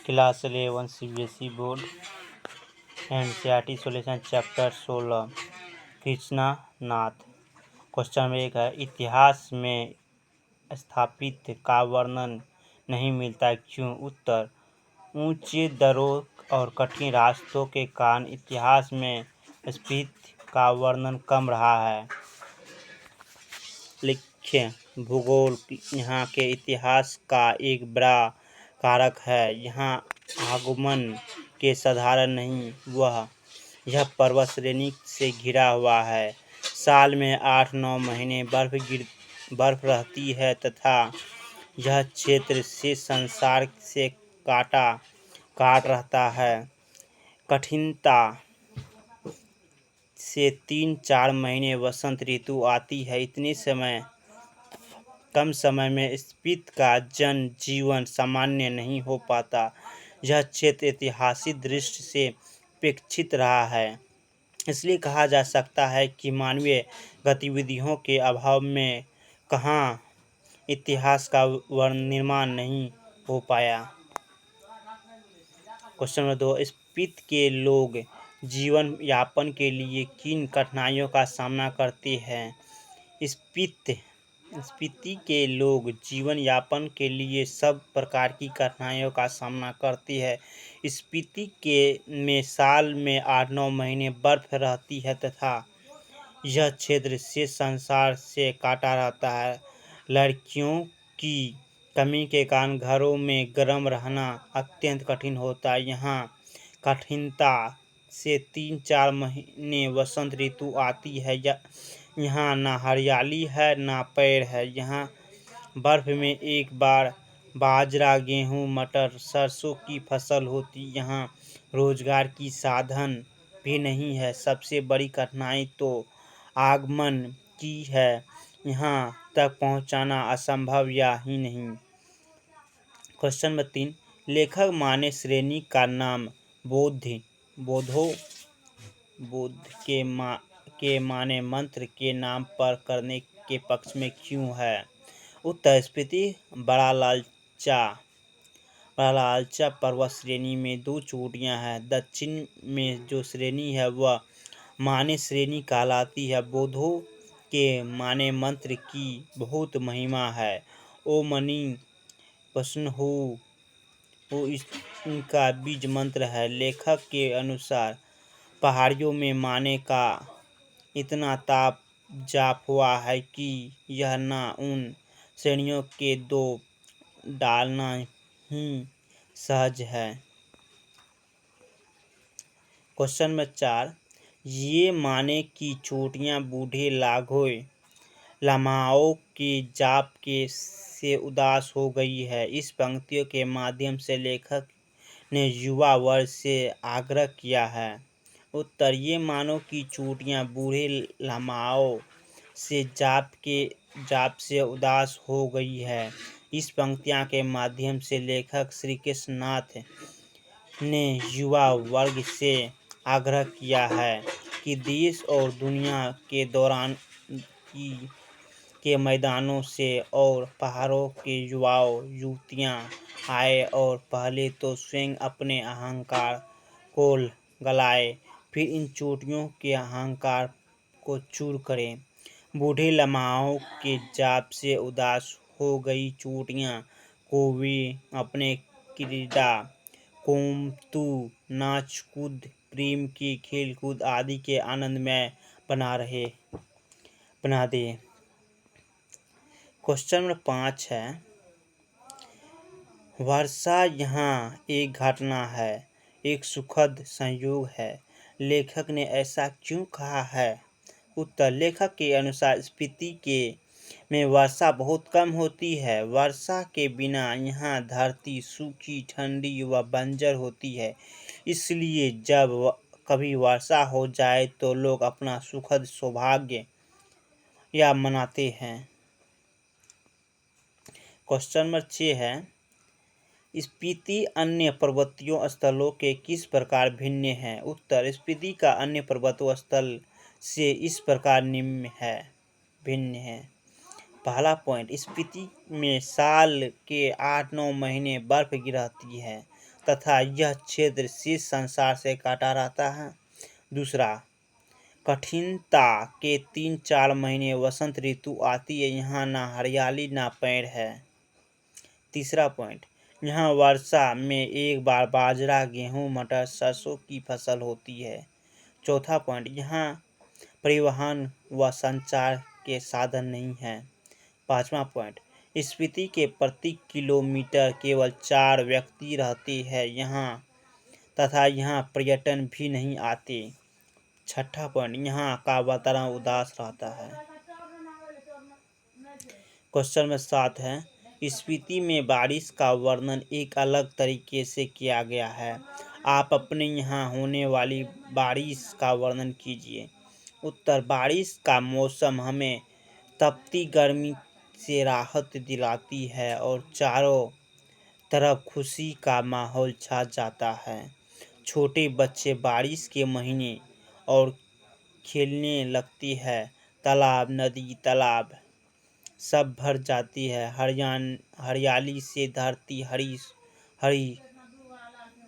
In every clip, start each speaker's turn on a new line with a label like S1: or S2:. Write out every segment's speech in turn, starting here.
S1: Class 11 CBSE board NCERT solution chapter 16 Krishna Nath. Question number 1 है, इतिहास में स्थापित का वर्णन नहीं मिलता क्यों? उत्तर, ऊंचे दरों और कठिन रास्तों के कारण इतिहास में स्फीति का वर्णन कम रहा है। लिखिए, भूगोल यहाँ के इतिहास का एक बड़ा कारक है। यहाँ आगमन के साधारण नहीं, यह पर्वत श्रेणी से घिरा हुआ है। साल में 8-9 महीने बर्फ रहती है तथा यह क्षेत्र से संसार से काट रहता है। कठिनता से 3-4 महीने वसंत ऋतु आती है। इतने कम समय में स्फीति का जन जीवन सामान्य नहीं हो पाता। यह क्षेत्र ऐतिहासिक दृष्टि से उपेक्षित रहा है। इसलिए कहा जा सकता है कि मानवीय गतिविधियों के अभाव में कहाँ इतिहास का निर्माण नहीं हो पाया। क्वेश्चन नंबर 2, स्फीति के लोग जीवन यापन के लिए किन कठिनाइयों का सामना करते हैं? स्फीति के लोग जीवन यापन के लिए सब प्रकार की कठिनाइयों का सामना करते हैं। स्फीति में साल में 8-9 महीने बर्फ रहती है तथा यह क्षेत्र से संसार से काटा रहता है। लड़कियों की कमी के कारण घरों में गर्म रहना अत्यंत कठिन होता है। यहाँ कठिनता से 3-4 महीने वसंत ऋतु आती है। यहाँ ना हरियाली है ना पेड़ है। यहाँ बर्फ में एक बार बाजरा, गेहूँ, मटर, सरसों की फसल होती। यहाँ रोजगार की साधन भी नहीं है। सबसे बड़ी कठिनाई तो आगमन की है। यहाँ तक पहुँचना असंभव या ही नहीं। क्वेश्चन नंबर 3, लेखक माने श्रेणी का नाम बोध के माने मंत्र के नाम पर करने के पक्ष में क्यों है? उत्तर, स्फीति बड़ा लालचा पर्वत श्रेणी में 2 चोटियां हैं। दक्षिण में जो श्रेणी है वह माने श्रेणी कहलाती है। बोधो के माने मंत्र की बहुत महिमा है। ओ मनी प्रसन्न हो इनका बीज मंत्र है। लेखक के अनुसार पहाड़ियों में माने का इतना ताप जाप हुआ है कि यह न उन श्रेणियों के 2 डालना ही सहज है। क्वेश्चन नंबर 4, ये माने की चोटियां बूढ़े लामाओं के जाप से उदास हो गई है। इस पंक्तियों के माध्यम से लेखक ने युवा वर्ग से आग्रह किया है। उत्तर, ये मानो की चोटियां बूढ़े लामाओं से जाप से उदास हो गई है। इस पंक्तियों के माध्यम से लेखक श्री कृष्ण नाथ ने युवा वर्ग से आग्रह किया है कि देश और दुनिया के दौरान के मैदानों से और पहाड़ों के युवतियाँ आए और पहले तो स्वयं अपने अहंकार को गलाए, फिर इन चोटियों के अहंकार को चूर करें। बूढ़े लम्हाओं के जाप से उदास हो गई चोटियां को वे अपने क्रीड़ा, कोमतू, नाच कूद, प्रेम की खेलकूद आदि के आनंदमय बना दे। क्वेश्चन नंबर 5 है, वर्षा यहाँ एक घटना है, एक सुखद संयोग है। लेखक ने ऐसा क्यों कहा है? उत्तर, लेखक के अनुसार स्फीति में वर्षा बहुत कम होती है। वर्षा के बिना यहाँ धरती सूखी, ठंडी व बंजर होती है। इसलिए जब कभी वर्षा हो जाए तो लोग अपना सुखद सौभाग्य मनाते हैं। क्वेश्चन नंबर 6 है, स्फीति अन्य पर्वतीय स्थलों के किस प्रकार भिन्न है? उत्तर, स्फीति का अन्य पर्वतीय स्थल से इस प्रकार भिन्न है। पहला पॉइंट, स्फीति में साल के 8-9 महीने बर्फ गिरती है। तथा यह क्षेत्र शीर्ष संसार से काटा रहता है। दूसरा, कठिनता के 3-4 महीने वसंत ऋतु आती है, यहाँ ना हरियाली ना पेड़ है। तीसरा पॉइंट, यहाँ वर्षा में एक बार बाजरा, गेहूँ, मटर, सरसों की फसल होती है। चौथा पॉइंट, यहाँ परिवहन व संचार के साधन नहीं हैं। पाँचवा पॉइंट, स्पीति के प्रति किलोमीटर केवल 4 व्यक्ति रहते हैं यहाँ तथा यहाँ पर्यटन भी नहीं आते। छठा पॉइंट, यहाँ का वातावरण उदास रहता है। क्वेश्चन नंबर 7 है, स्पीति में बारिश का वर्णन एक अलग तरीके से किया गया है। आप अपने यहाँ होने वाली बारिश का वर्णन कीजिए। उत्तर, बारिश का मौसम हमें तपती गर्मी से राहत दिलाती है और चारों तरफ खुशी का माहौल छा जाता है। छोटे बच्चे बारिश के महीने और खेलने लगती है। तालाब, नदी, तालाब सब भर जाती है। हरियाली से धरती हरी हरी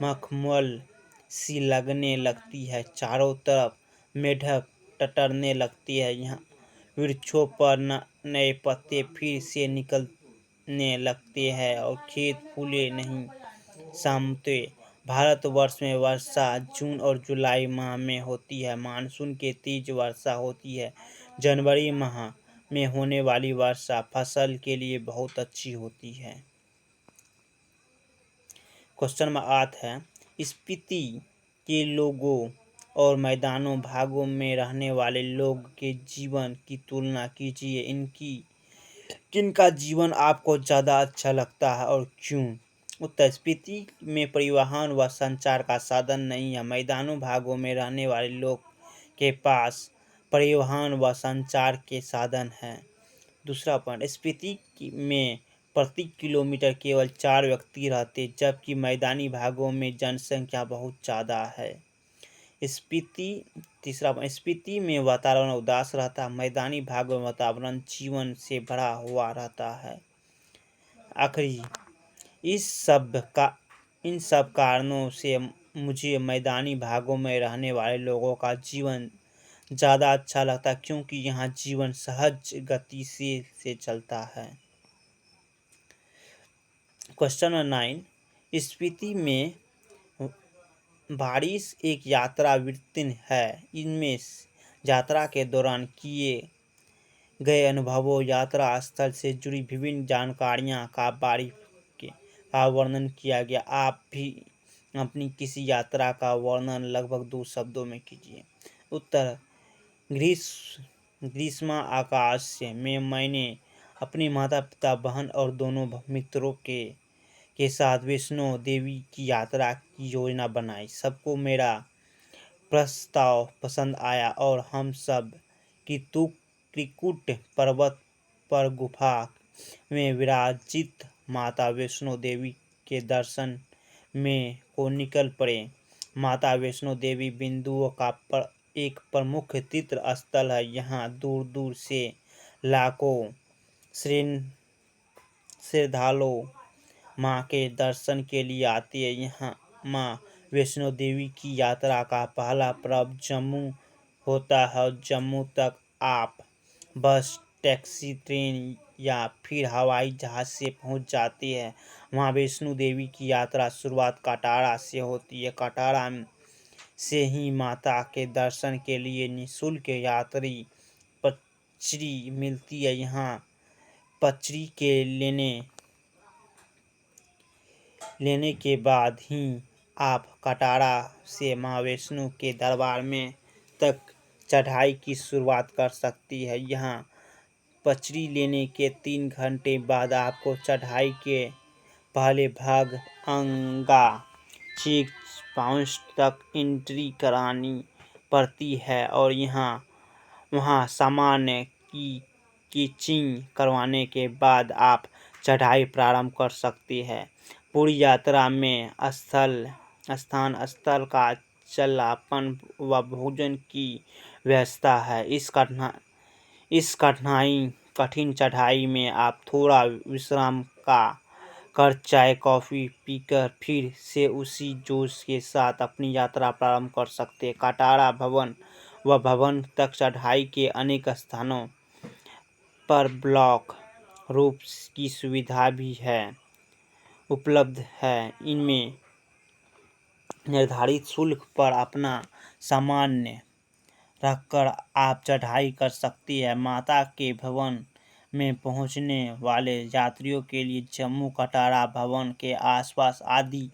S1: मखमल सी लगने लगती है। चारों तरफ मेढक टटरने लगती है। यहाँ वृक्षों पर नए पत्ते फिर से निकलने लगते हैं और खेत फूले नहीं सामते। भारतवर्ष में वर्षा जून और जुलाई माह में होती है। मानसून के तेज वर्षा होती है। जनवरी माह में होने वाली वर्षा फसल के लिए बहुत अच्छी होती है। क्वेश्चन नंबर 8 है, स्पीति के लोगों और मैदानों भागों में रहने वाले लोग के जीवन की तुलना कीजिए। किनका जीवन आपको ज़्यादा अच्छा लगता है और क्यों? उत्तर, स्पीति में परिवहन व संचार का साधन नहीं है। मैदानों भागों में रहने वाले लोग के पास परिवहन व संचार के साधन हैं। दूसरा पॉइंट, स्पीति में प्रति किलोमीटर केवल 4 व्यक्ति रहते, जबकि मैदानी भागों में जनसंख्या बहुत ज़्यादा है। तीसरा पॉइंट, स्पीति में वातावरण उदास रहता है। मैदानी भागों में वातावरण जीवन से भरा हुआ रहता है। आखिरी, इन सब कारणों से मुझे मैदानी भागों में रहने वाले लोगों का जीवन ज़्यादा अच्छा लगता है, क्योंकि यहाँ जीवन सहज गति से चलता है। क्वेश्चन नंबर 9, स्पीति में बारिश एक यात्रा वृत्ति है। इनमें यात्रा के दौरान किए गए अनुभवों, यात्रा स्थल से जुड़ी विभिन्न जानकारियाँ का वर्णन किया गया। आप भी अपनी किसी यात्रा का वर्णन लगभग 2 शब्दों में कीजिए। उत्तर, ग्रीष्म आकाश में मैंने अपने माता पिता, बहन और दोनों मित्रों के साथ वैष्णो देवी की यात्रा की योजना बनाई। सबको मेरा प्रस्ताव पसंद आया और हम सब त्रिकुट पर्वत पर गुफा में विराजित माता वैष्णो देवी के दर्शन में को निकल पड़े। माता वैष्णो देवी बिंदुओं का एक प्रमुख तीर्थ स्थल है। यहाँ दूर दूर से लाखों श्रद्धालु माँ के दर्शन के लिए आती है। यहाँ माँ वैष्णो देवी की यात्रा का पहला पर्व जम्मू होता है और जम्मू तक आप बस, टैक्सी, ट्रेन या फिर हवाई जहाज़ से पहुँच जाते हैं। माँ वैष्णो देवी की यात्रा शुरुआत कटरा से होती है। कटरा से ही माता के दर्शन के लिए निःशुल्क यात्री पर्ची मिलती है। यहाँ पर्ची के लेने के बाद ही आप कटरा से माँ वैष्णो के दरबार में तक चढ़ाई की शुरुआत कर सकती है। यहाँ पर्ची लेने के 3 घंटे बाद आपको चढ़ाई के पहले भाग अंगा चेक पॉइंट तक एंट्री करानी पड़ती है और वहाँ सामान्य चेकिंग करवाने के बाद आप चढ़ाई प्रारंभ कर सकते हैं। पूरी यात्रा में स्थल का जलावन व भोजन की व्यवस्था है। इस कठिन चढ़ाई में आप थोड़ा विश्राम कर चाय कॉफ़ी पीकर फिर से उसी जोश के साथ अपनी यात्रा प्रारंभ कर सकते। कटारा भवन व भवन तक चढ़ाई के अनेक स्थानों पर ब्लॉक रूप की सुविधा भी है उपलब्ध है। इनमें निर्धारित शुल्क पर अपना सामान रखकर आप चढ़ाई कर सकती हैं। माता के भवन में पहुंचने वाले यात्रियों के लिए जम्मू कटारा भवन के आसपास आदि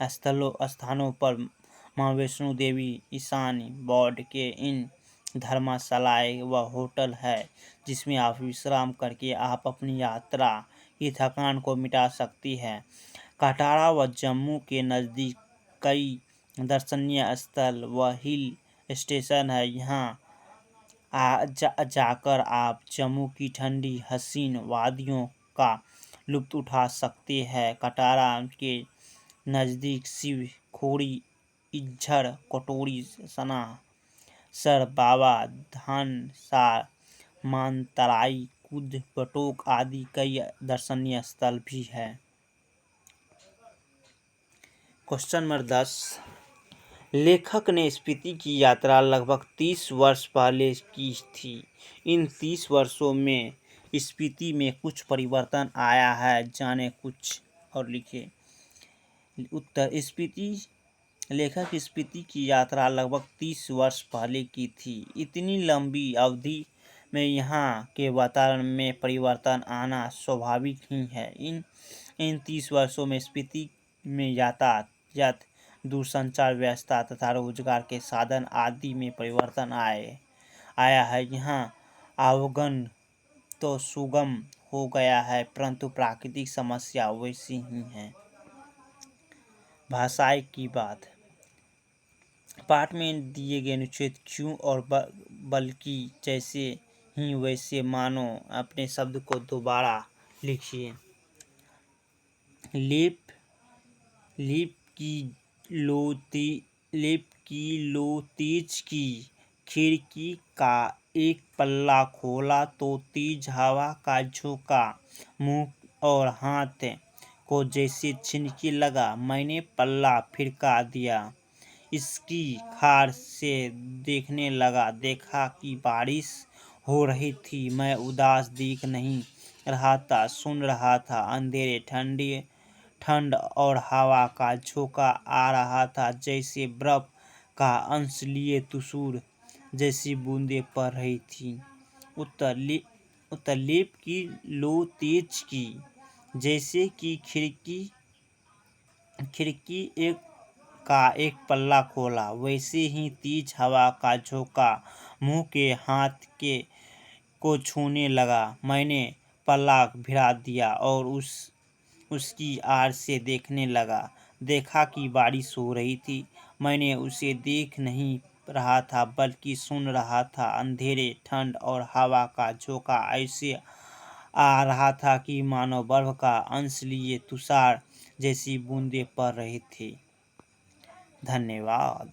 S1: स्थानों पर मां वैष्णो देवी ईशानी बोर्ड के इन धर्मशालाएं व होटल है, जिसमें आप विश्राम करके आप अपनी यात्रा की थकान को मिटा सकती हैं। कटारा व जम्मू के नज़दीक कई दर्शनीय स्थल व हिल स्टेशन है। यहाँ जाकर आप जम्मू की ठंडी हसीन वादियों का लुत्फ़ उठा सकते हैं। कटारा के नज़दीक शिव खोड़ी, इज्झर, कटोरी, सनासर, बाबा धानसार, मानतराई, कुद, बटोक आदि कई दर्शनीय स्थल भी हैं। Question number 10। लेखक ने स्पीति की यात्रा लगभग 30 वर्ष पहले की थी। इन 30 वर्षों में स्पीति में कुछ परिवर्तन आया है, जाने कुछ और लिखे। उत्तर। लेखक स्पीति की यात्रा लगभग 30 वर्ष पहले की थी। इतनी लंबी अवधि में यहाँ के वातावरण में परिवर्तन आना स्वाभाविक ही है। इन 30 वर्षों में स्पीति में यातायात, दूरसंचार व्यवस्था तथा रोजगार के साधन आदि में परिवर्तन आया है। यहाँ आवागमन तो सुगम हो गया है, परंतु प्राकृतिक समस्या वैसी ही है। भाषाई की बात। पाठ में दिए गए अनुच्छेद क्यों और बल्कि जैसे ही वैसे मानो अपने शब्द को दोबारा लिखिए। लेप की लो तेज की, खिड़की का एक पल्ला खोला तो तेज हवा का झोंका मुंह और हाथ को जैसे छिनके लगा। मैंने पल्ला फिरका दिया, इसकी खार से देखने लगा। देखा कि बारिश हो रही थी। मैं उदास देख नहीं रहा था, सुन रहा था। अंधेरे, ठंड और हवा का झोंका आ रहा था, जैसे बर्फ का अंश लिए तुषार जैसी बूंदें पड़ रही थी। उत्तर। लेप की लो तेज की, जैसे कि खिड़की एक पल्ला खोला, वैसे ही तेज हवा का झोंका मुंह के हाथ को छूने लगा। मैंने पल्ला भिड़ा दिया और उसकी आड़ से देखने लगा। देखा कि बारिश हो रही थी। मैंने उसे देख नहीं रहा था, बल्कि सुन रहा था। अंधेरे, ठंड और हवा का झोंका ऐसे आ रहा था कि मानो बर्फ का अंश लिए तुषार जैसी बूंदें पड़ रही थी। धन्यवाद।